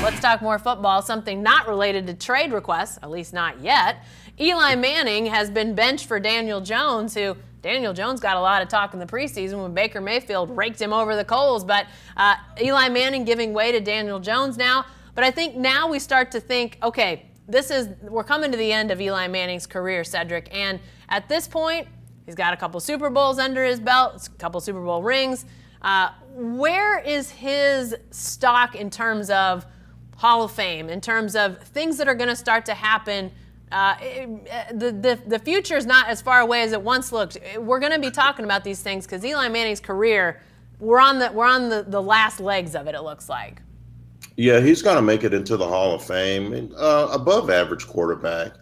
Let's talk more football, something not related to trade requests, at least not yet. Eli Manning has been benched for Daniel Jones, who Daniel Jones got a lot of talk in the preseason when Baker Mayfield raked him over the coals. But Eli Manning giving way to Daniel Jones now. But I think now we start to think, okay, we're coming to the end of Eli Manning's career, Cedric. And at this point, he's got a couple Super Bowls under his belt, a couple Super Bowl rings. Where is his stock in terms of Hall of Fame, in terms of things that are going to start to happen? The future is not as far away as it once looked. We're going to be talking about these things because Eli Manning's career, we're on the last legs of it, it looks like. Yeah, he's going to make it into the Hall of Fame. Above average quarterback.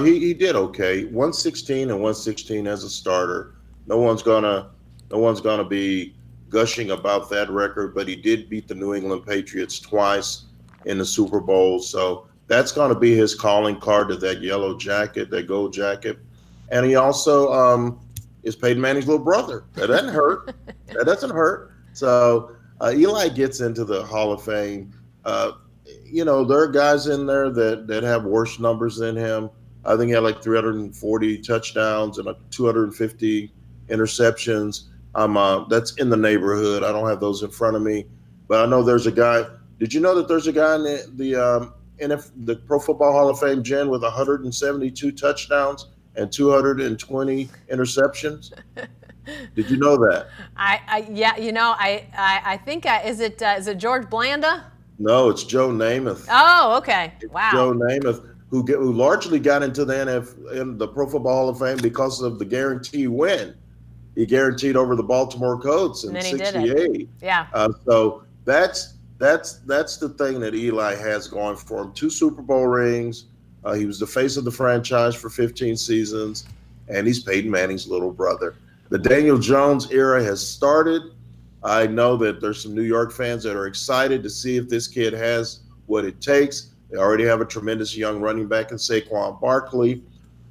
He did okay. 116 and 116 as a starter. No one's gonna be gushing about that record, but he did beat the New England Patriots twice in the Super Bowl. So that's going to be his calling card to that yellow jacket, that gold jacket. And he also is Peyton Manning's little brother. That doesn't hurt. That doesn't hurt. So Eli gets into the Hall of Fame. There are guys in there that have worse numbers than him. I think he had like 340 touchdowns and 250 interceptions. That's in the neighborhood. I don't have those in front of me, but I know there's a guy. Did you know that there's a guy in the Pro Football Hall of Fame, Jen, with 172 touchdowns and 220 interceptions? Did you know that? I think is it George Blanda? No, it's Joe Namath. Oh, okay. Wow. Joe Namath, who largely got into in the Pro Football Hall of Fame because of the guarantee win. He guaranteed over the Baltimore Colts in '68. Yeah. So that's the thing that Eli has going for him. 2 Super Bowl rings. He was the face of the franchise for 15 seasons, and he's Peyton Manning's little brother. The Daniel Jones era has started. I know that there's some New York fans that are excited to see if this kid has what it takes. They already have a tremendous young running back in Saquon Barkley.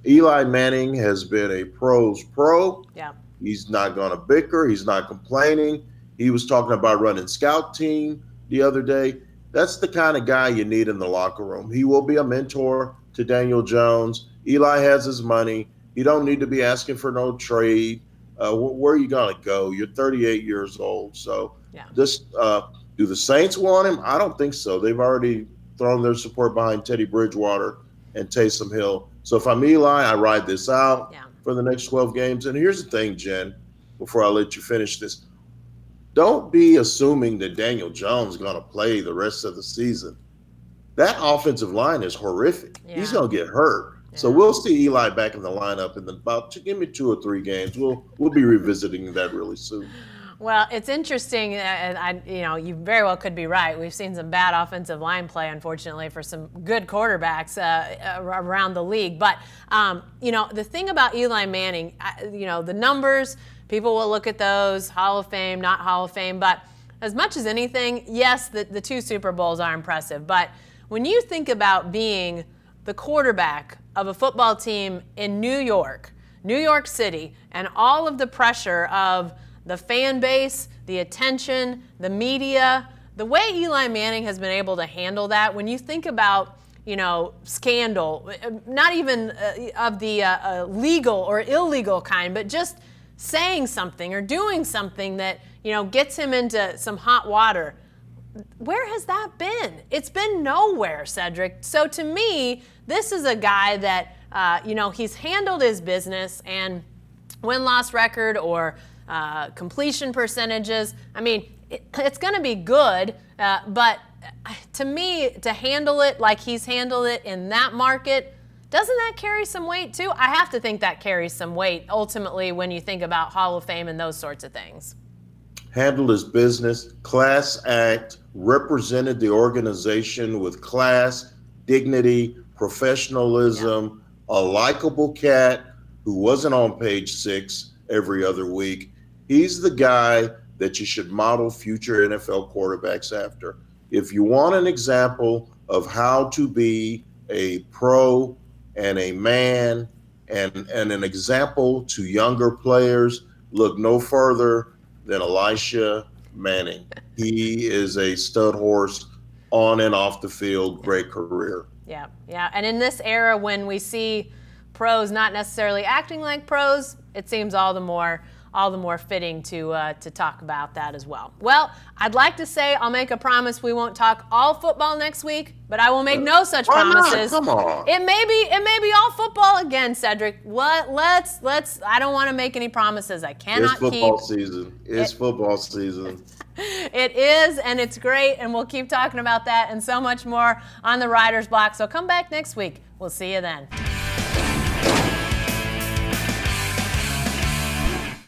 Eli Manning has been a pro's pro. Yeah. He's not going to bicker. He's not complaining. He was talking about running scout team the other day. That's the kind of guy you need in the locker room. He will be a mentor to Daniel Jones. Eli has his money. You don't need to be asking for no trade. Where are you going to go? You're 38 years old. So just do the Saints want him? I don't think so. They've already thrown their support behind Teddy Bridgewater and Taysom Hill. So if I'm Eli, I ride this out for the next 12 games. And here's the thing, Jen, before I let you finish this. Don't be assuming that Daniel Jones is going to play the rest of the season. That offensive line is horrific. Yeah. He's going to get hurt. Yeah. So we'll see Eli back in the lineup in give me 2 or 3 games. We'll be revisiting that really soon. Well, it's interesting. You very well could be right. We've seen some bad offensive line play, unfortunately, for some good quarterbacks around the league. But, the thing about Eli Manning, the numbers, people will look at those, Hall of Fame, not Hall of Fame. But as much as anything, yes, the 2 Super Bowls are impressive. But when you think about being the quarterback of a football team in New York City, and all of the pressure of the fan base, the attention, the media, the way Eli Manning has been able to handle that, when you think about, scandal, not even of the legal or illegal kind, but just saying something or doing something that, gets him into some hot water. Where has that been? It's been nowhere, Cedric. So to me, this is a guy that, he's handled his business, and win-loss record or completion percentages. I mean, it's going to be good, but to me, to handle it like he's handled it in that market, doesn't that carry some weight too? I have to think that carries some weight ultimately when you think about Hall of Fame and those sorts of things. Handled his business, class act, represented the organization with class, dignity, professionalism, a likable cat who wasn't on page 6 every other week. He's the guy that you should model future NFL quarterbacks after. If you want an example of how to be a pro and a man and an example to younger players, look no further than Elisha Manning. He is a stud horse on and off the field, great career. Yeah, yeah. And in this era when we see pros not necessarily acting like pros, it seems all the more fitting to talk about that as well. Well, I'd like to say I'll make a promise we won't talk all football next week, but I will make no such promises. Come on. It may be all football again, Cedric. Let's I don't want to make any promises I cannot keep. It's football season. It is, and it's great, and we'll keep talking about that and so much more on the Writer's Block. So come back next week. We'll see you then.